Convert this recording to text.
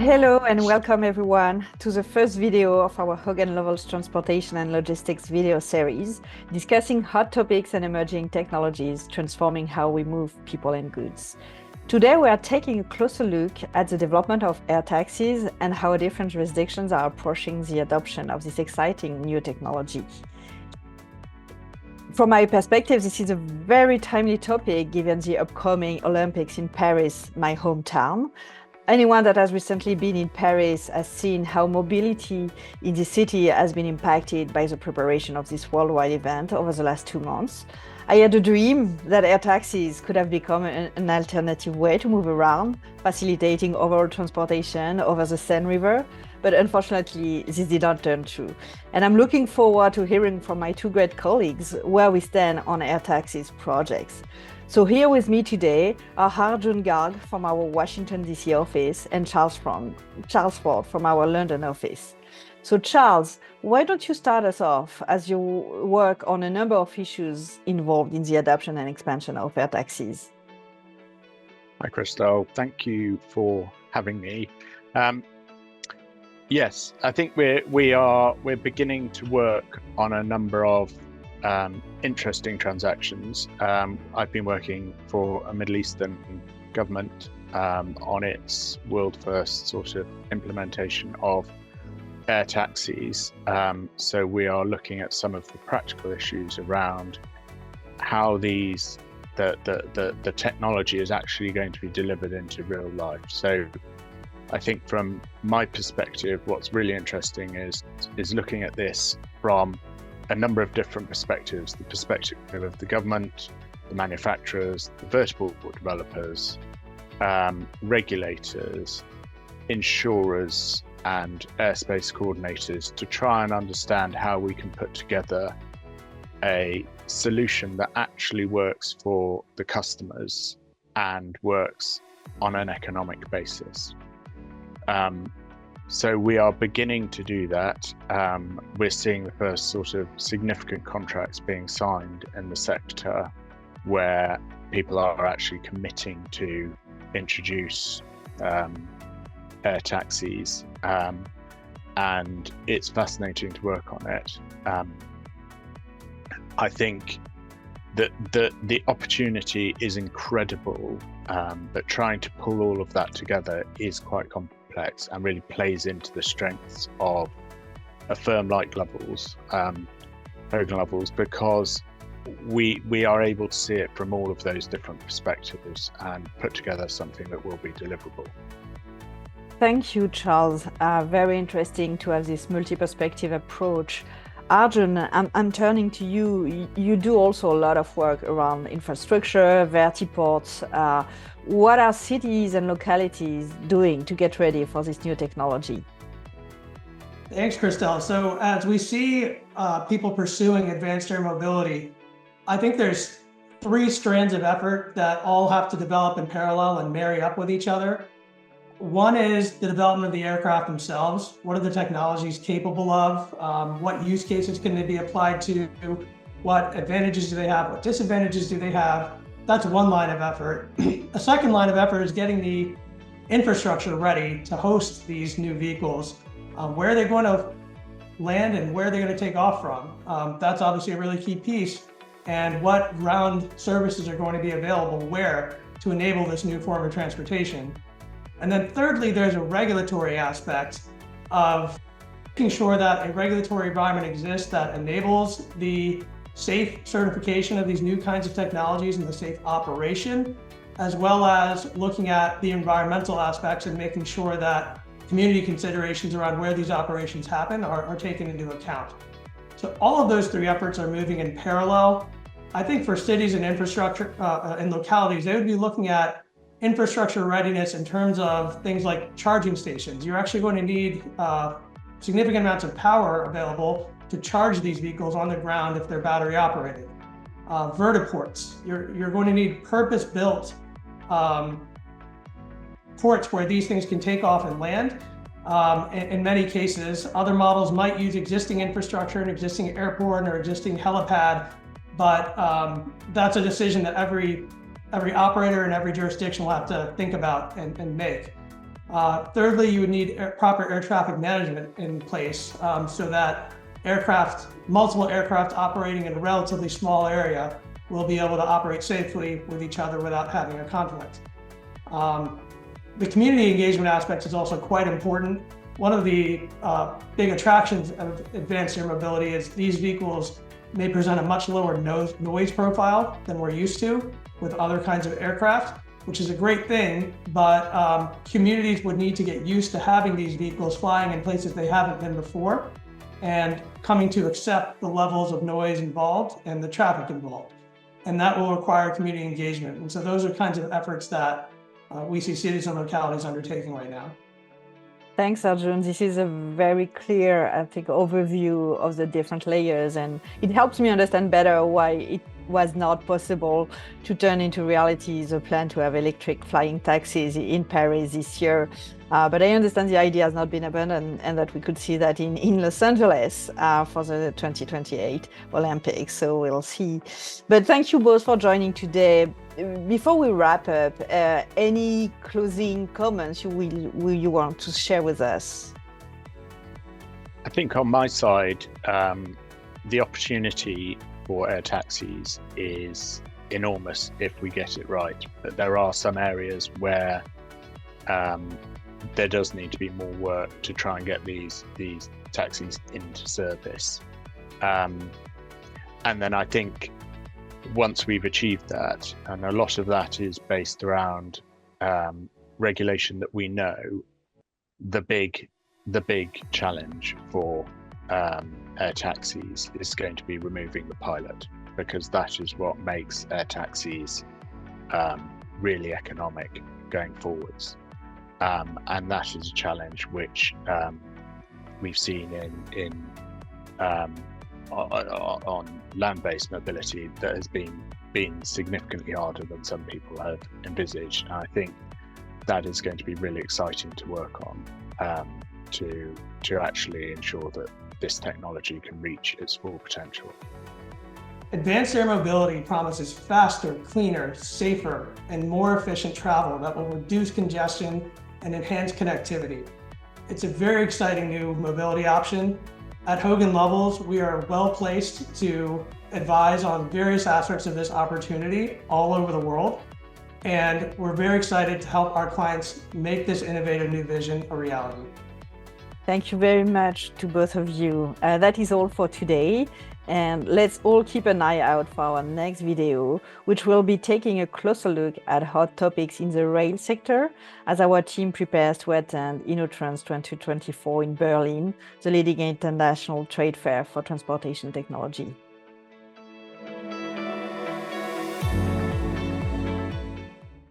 Hello and welcome everyone to the first video of our Hogan Lovells Transportation and Logistics video series, discussing hot topics and emerging technologies transforming how we move people and goods. Today we are taking a closer look at the development of air taxis and how different jurisdictions are approaching the adoption of this exciting new technology. From my perspective, this is a very timely topic given the upcoming Olympics in Paris, my hometown. Anyone that has recently been in Paris has seen how mobility in the city has been impacted by the preparation of this worldwide event over the last 2 months. I had a dream that air taxis could have become an alternative way to move around, facilitating overall transportation over the Seine River, but unfortunately, this did not turn true. And I'm looking forward to hearing from my two great colleagues where we stand on air taxis projects. So here with me today are Arjun Garg from our Washington D.C. office and Charles Ford from our London office. So Charles, why don't you start us off as you work on a number of issues involved in the adoption and expansion of air taxis? Hi, Christelle. Thank you for having me. Yes, I think we're beginning to work on a number of interesting transactions. I've been working for a Middle Eastern government on its world first sort of implementation of air taxis. So we are looking at some of the practical issues around how the technology is actually going to be delivered into real life. So I think from my perspective, what's really interesting is looking at this from a number of different perspectives: the perspective of the government, the manufacturers, the vertical developers, regulators, insurers, and airspace coordinators, to try and understand how we can put together a solution that actually works for the customers and works on an economic basis. So we are beginning to do that. We're seeing the first sort of significant contracts being signed in the sector where people are actually committing to introduce air taxis, and it's fascinating to work on it. I think that the opportunity is incredible, but trying to pull all of that together is quite complex and really plays into the strengths of a firm like Hogan Lovells, because we are able to see it from all of those different perspectives and put together something that will be deliverable. Thank you, Charles. Very interesting to have this multi-perspective approach. Arjun, I'm turning to you. You do also a lot of work around infrastructure, vertiports. What are cities and localities doing to get ready for this new technology? Thanks, Christelle. So as we see people pursuing advanced air mobility, I think there's 3 strands of effort that all have to develop in parallel and marry up with each other. One is the development of the aircraft themselves. What are the technologies capable of? What use cases can they be applied to? What advantages do they have? What disadvantages do they have? That's one line of effort. A second line of effort is getting the infrastructure ready to host these new vehicles. Where are they going to land and where are they going to take off from? That's obviously a really key piece. And what ground services are going to be available where to enable this new form of transportation. And then thirdly, there's a regulatory aspect of making sure that a regulatory environment exists that enables the safe certification of these new kinds of technologies and the safe operation, as well as looking at the environmental aspects and making sure that community considerations around where these operations happen are taken into account. So all of those 3 efforts are moving in parallel. I think for cities and infrastructure and localities, they would be looking at infrastructure readiness in terms of things like charging stations. You're actually going to need significant amounts of power available to charge these vehicles on the ground if they're battery operated. Vertiports, you're going to need purpose-built ports where these things can take off and land. In many cases, other models might use existing infrastructure, an existing airport or existing helipad, but that's a decision that every operator in every jurisdiction will have to think about and make. Thirdly, you would need proper air traffic management in place so that multiple aircraft operating in a relatively small area will be able to operate safely with each other without having a conflict. The community engagement aspect is also quite important. One of the big attractions of advanced air mobility is these vehicles may present a much lower noise profile than we're used to with other kinds of aircraft, which is a great thing, but communities would need to get used to having these vehicles flying in places they haven't been before and coming to accept the levels of noise involved and the traffic involved. And that will require community engagement. And so those are kinds of efforts that we see cities and localities undertaking right now. Thanks, Arjun. This is a very clear, I think, overview of the different layers, and it helps me understand better why it was not possible to turn into reality the plan to have electric flying taxis in Paris this year. But I understand the idea has not been abandoned and that we could see that in Los Angeles for the 2028 Olympics. So we'll see. But thank you both for joining today. Before we wrap up, any closing comments you want to share with us? I think on my side, the opportunity for air taxis is enormous if we get it right. But there are some areas where there does need to be more work to try and get these taxis into service. And then I think once we've achieved that, and a lot of that is based around regulation that we know, the big challenge for air taxis is going to be removing the pilot, because that is what makes air taxis really economic going forwards. And that is a challenge which we've seen on land-based mobility that has been significantly harder than some people have envisaged. And I think that is going to be really exciting to work on to actually ensure that this technology can reach its full potential. Advanced air mobility promises faster, cleaner, safer, and more efficient travel that will reduce congestion and enhance connectivity. It's a very exciting new mobility option. At Hogan Lovells, we are well placed to advise on various aspects of this opportunity all over the world. And we're very excited to help our clients make this innovative new vision a reality. Thank you very much to both of you. That is all for today. And let's all keep an eye out for our next video, which will be taking a closer look at hot topics in the rail sector as our team prepares to attend InnoTrans 2024 in Berlin, the leading international trade fair for transportation technology.